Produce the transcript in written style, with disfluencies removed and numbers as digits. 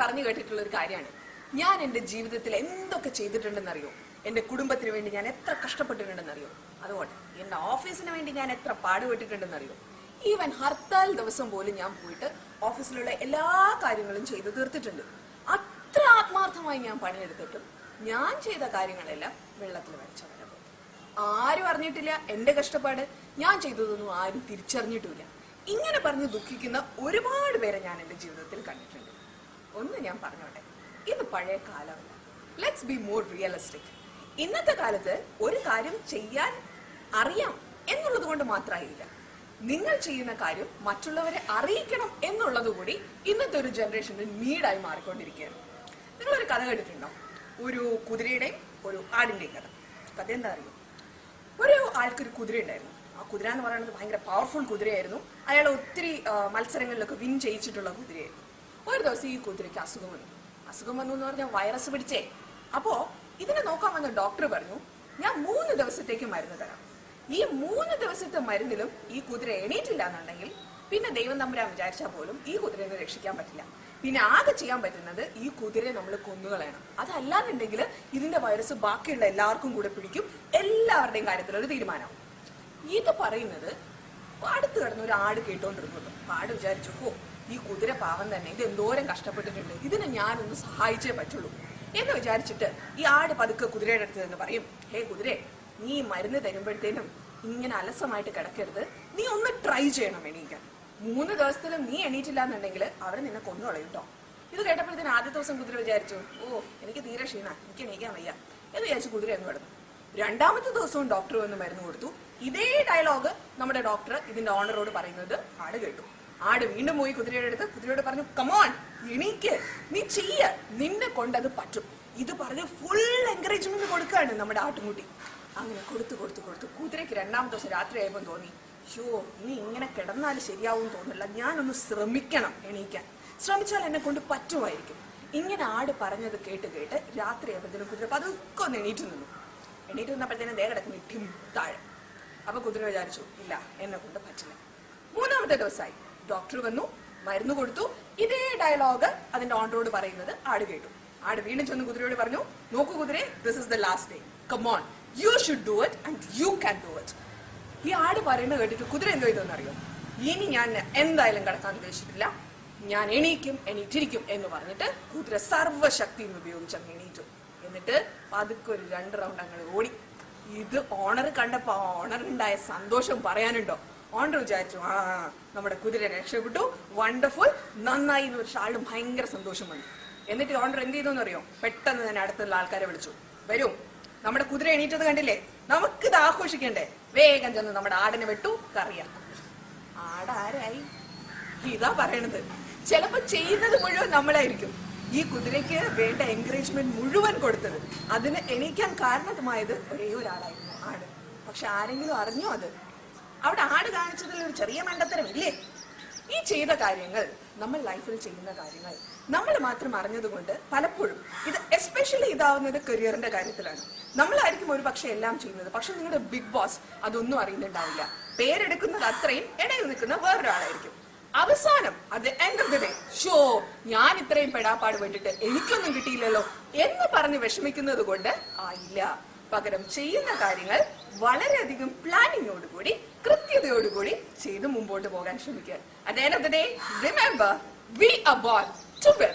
പറഞ്ഞു കേട്ടിട്ടുള്ള ഒരു കാര്യമാണ്. ഞാൻ എന്റെ ജീവിതത്തിൽ എന്തൊക്കെ ചെയ്തിട്ടുണ്ടെന്നറിയോ? എന്റെ കുടുംബത്തിന് വേണ്ടി ഞാൻ എത്ര കഷ്ടപ്പെട്ടിട്ടുണ്ടെന്നറിയോ? അതുകൊണ്ട് എന്റെ ഓഫീസിന് വേണ്ടി ഞാൻ എത്ര പാടുപെട്ടിട്ടുണ്ടെന്നറിയോ? ഈവൻ ഹർത്താൽ ദിവസം പോലും ഞാൻ പോയിട്ട് ഓഫീസിലുള്ള എല്ലാ കാര്യങ്ങളും ചെയ്തു തീർത്തിട്ടുണ്ട്. അത്ര ആത്മാർത്ഥമായി ഞാൻ പണിയെടുത്തിട്ടും ഞാൻ ചെയ്ത കാര്യങ്ങളെല്ലാം വെള്ളത്തിൽ വരച്ച വരവ്. ആരും അറിഞ്ഞിട്ടില്ല എന്റെ കഷ്ടപ്പാട്. ഞാൻ ചെയ്തതൊന്നും ആരും തിരിച്ചറിഞ്ഞിട്ടില്ല. ഇങ്ങനെ പറഞ്ഞ് ദുഃഖിക്കുന്ന ഒരുപാട് പേരെ ഞാൻ എന്റെ ജീവിതത്തിൽ കണ്ടിട്ടുണ്ട്. ഒന്ന് ഞാൻ പറഞ്ഞോട്ടെ, ഇത് പഴയ കാലമല്ല. Let's be more realistic. ഇന്നത്തെ കാലത്ത് ഒരു കാര്യം ചെയ്യാൻ അറിയാം എന്നുള്ളത് കൊണ്ട് മാത്രമായില്ല, നിങ്ങൾ ചെയ്യുന്ന കാര്യം മറ്റുള്ളവരെ അറിയിക്കണം എന്നുള്ളത് കൂടി ഇന്നത്തെ ഒരു ജനറേഷനിൽ നീഡായി മാറിക്കൊണ്ടിരിക്കുകയാണ്. നിങ്ങളൊരു കഥ കേട്ടിട്ടുണ്ടോ? ഒരു കുതിരയുടെയും ഒരു ആടിന്റെയും കഥ. കഥ എന്താ അറിയോ? ഒരു ആൾക്കൊരു കുതിര ഉണ്ടായിരുന്നു. ആ കുതിര എന്ന് പറയുന്നത് ഭയങ്കര പവർഫുൾ കുതിരയായിരുന്നു. അയാൾ ഒത്തിരി മത്സരങ്ങളിലൊക്കെ വിൻ ചെയ്യിച്ചിട്ടുള്ള കുതിരയായിരുന്നു. ഒരു ദിവസം ഈ കുതിരയ്ക്ക് അസുഖം വന്നു. അസുഖം വന്നു എന്ന് പറഞ്ഞാൽ വൈറസ് പിടിച്ചേ. അപ്പോ ഇതിനെ നോക്കാൻ വന്ന ഡോക്ടർ പറഞ്ഞു, ഞാൻ 3 ദിവസത്തേക്ക് മരുന്ന് തരാം. ഈ 3 ദിവസത്തെ മരുന്നിലും ഈ കുതിര എണീറ്റില്ല എന്നുണ്ടെങ്കിൽ പിന്നെ ദൈവം തമ്പുരാൻ വിചാരിച്ചാൽ പോലും ഈ കുതിരയെ രക്ഷിക്കാൻ പറ്റില്ല. പിന്നെ ആകെ ചെയ്യാൻ പറ്റുന്നത് ഈ കുതിരയെ നമ്മൾ കൊന്നുകളയണം. അതല്ലാന്നുണ്ടെങ്കിൽ ഇതിന്റെ വൈറസ് ബാക്കിയുള്ള എല്ലാവർക്കും കൂടെ പിടിക്കും. എല്ലാവരുടെയും കാര്യത്തിലൊരു തീരുമാനമാവും. ഇത് പറയുന്നത് അടുത്ത് കിടന്ന ഒരു ആട് കേട്ടോണ്ടിരുന്നുള്ളൂ. ആട് വിചാരിച്ചു, ഓ ഈ കുതിര പാവം തന്നെ, ഇത് എന്തോരം കഷ്ടപ്പെട്ടിട്ടുണ്ട്, ഇതിനെ ഞാനൊന്ന് സഹായിച്ചേ പറ്റുള്ളൂ എന്ന് വിചാരിച്ചിട്ട് ഈ ആട് പതുക്കെ കുതിരയുടെ അടുത്ത് നിന്ന് പറയും, ഹേ കുതിരേ, നീ മരുന്ന് തരുമ്പോഴത്തേനും ഇങ്ങനെ അലസമായിട്ട് കിടക്കരുത്, നീ ഒന്ന് ട്രൈ ചെയ്യണം എണീക്കാൻ. 3 ദിവസത്തിലും നീ എണീറ്റില്ല എന്നുണ്ടെങ്കിൽ അവരെ നിന്നെ കൊന്നുകളയും കേട്ടോ. ഇത് കേട്ടപ്പോഴത്തേനും ആദ്യത്തെ ദിവസം കുതിര വിചാരിച്ചു, ഓ എനിക്ക് തീരെ ക്ഷീണ, എനിക്ക് എണീക്കാൻ വയ്യ എന്ന് വിചാരിച്ചു കുതിര എന്ന് കിടന്നു. 2ാമത്തെ ദിവസവും ഡോക്ടർ വന്ന് മരുന്ന് കൊടുത്തു. ഇതേ ഡയലോഗ് നമ്മുടെ ഡോക്ടർ ഇതിന്റെ ഓണറോട് പറയുന്നത് ആട് കേട്ടു. ആട് വീണ്ടും പോയി കുതിരയുടെ അടുത്ത് കുതിരയോട് പറഞ്ഞു, കമോൺ എണീക്ക്, നീ ചെയ്യ, നിന്നെ കൊണ്ടത് പറ്റും. ഇത് പറഞ്ഞ് ഫുൾ എൻകറേജ്മെന്റ് കൊടുക്കുകയാണ് നമ്മുടെ ആട്ടുംകുട്ടി. അങ്ങനെ കൊടുത്തു കുതിരയ്ക്ക് 2ാമത്തെ ദിവസം രാത്രി ആയപ്പോൾ തോന്നി, ഷോ ഇനി ഇങ്ങനെ കിടന്നാൽ ശരിയാവും തോന്നില്ല, ഞാനൊന്ന് ശ്രമിക്കണം എണീക്കാൻ, ശ്രമിച്ചാൽ എന്നെ കൊണ്ട് പറ്റുമായിരിക്കും. ഇങ്ങനെ ആട് പറഞ്ഞത് കേട്ട് രാത്രി ആയപ്പോഴത്തേനും കുതിര പതുക്കെ ഒന്ന് എണീറ്റ് നിന്നപ്പോഴത്തേനും ദേ കിടക്കുന്നു ഇട്ടിം താഴെ. അപ്പൊ കുതിര വിചാരിച്ചു, ഇല്ല എന്നെ കൊണ്ട് പറ്റില്ല. 3ാമത്തെ ദിവസമായി, ഡോക്ടർ വന്നു, മരുന്ന് കൊടുത്തു. ഇതേ ഡയലോഗ് അതിന്റെ ഓണറോട് പറയുന്നത് ആട് കേട്ടു. ആട് വീണ്ടും ചെന്ന് കുതിരയോട് പറഞ്ഞു, നോക്കൂ കുതിരെ, this is the last day, come on, you should do it and you can do it. ഈ ആട് പറയുന്നത് കേട്ടിട്ട് കുതിര എന്തോ ഇതെന്ന് അറിയോ? ഇനി ഞാൻ എന്തായാലും കിടക്കാൻ ഉദ്ദേശിച്ചിട്ടില്ല, ഞാൻ എണീറ്റിരിക്കും എന്ന് പറഞ്ഞിട്ട് കുതിര സർവ്വശക്തിയും ഉപയോഗിച്ച് അങ്ങ് എണീറ്റു. എന്നിട്ട് പതുക്കെ ഒരു 2 റൗണ്ട് അങ്ങനെ ഓടി. ഇത് ഓണർ കണ്ടപ്പോ ഓണറുണ്ടായ സന്തോഷം പറയാനുണ്ടോ? ഓണർ വിചാരിച്ചു, ആ നമ്മുടെ കുതിര രക്ഷപ്പെട്ടു, വണ്ടർഫുൾ, നന്നായി എന്ന് വെച്ചാൽ ആളും ഭയങ്കര സന്തോഷം വന്നു. എന്നിട്ട് ഓണർ എന്ത് ചെയ്തു എന്നറിയോ? പെട്ടെന്ന് തന്നെ അടുത്തുള്ള ആൾക്കാരെ വിളിച്ചു, വരൂ, നമ്മുടെ കുതിര എണീറ്റത് കണ്ടില്ലേ, നമുക്കിത് ആഘോഷിക്കണ്ടേ, വേഗം ചെന്ന് നമ്മുടെ ആടിനെ വെട്ടു, കറിയാക്കും. ആടാരായി? ഇതാ പറയണത്, ചിലപ്പോ ചെയ്യുന്നത് മുഴുവൻ നമ്മളായിരിക്കും. ഈ കുതിരയ്ക്ക് വേണ്ട എൻകറേജ്മെന്റ് മുഴുവൻ കൊടുത്തത്, അതിന് എണീക്കാൻ കാരണമായത് ഒരേ ഒരാളായിരുന്നു, ആട്. പക്ഷെ ആരെങ്കിലും അറിഞ്ഞോ അത്? അവിടെ ആട് കാണിച്ചതിൽ ഒരു ചെറിയ മണ്ടത്തരം ഇല്ലേ? ഈ ചെയ്ത കാര്യങ്ങൾ, നമ്മൾ ലൈഫിൽ ചെയ്യുന്ന കാര്യങ്ങൾ നമ്മൾ മാത്രം അറിഞ്ഞതുകൊണ്ട് പലപ്പോഴും ഇത് എസ്പെഷ്യലി ഇതാവുന്നത് കരിയറിന്റെ കാര്യത്തിലാണ്. നമ്മളായിരിക്കും ഒരു പക്ഷെ എല്ലാം ചെയ്യുന്നത്, പക്ഷെ നിങ്ങളുടെ ബിഗ് ബോസ് അതൊന്നും അറിയുന്നുണ്ടാവില്ല. പേരെടുക്കുന്നത് അത്രയും ഇടയിൽ നിൽക്കുന്ന വേറൊരാളായിരിക്കും. അവസാനം അത് end of the day, show ഞാൻ ഇത്രയും പെടാപ്പാട് വേണ്ടിട്ട് എനിക്കൊന്നും കിട്ടിയില്ലല്ലോ എന്ന് പറഞ്ഞ് വിഷമിക്കുന്നത് കൊണ്ട് ആയില്ല. പകരം ചെയ്യുന്ന കാര്യങ്ങൾ വളരെയധികം പ്ലാനിങ്ങോടുകൂടി കൃത്യതയോടുകൂടി ചെയ്ത് മുമ്പോട്ട് പോകാൻ ശ്രമിക്കുക. At the end of the day, remember, we are born to win.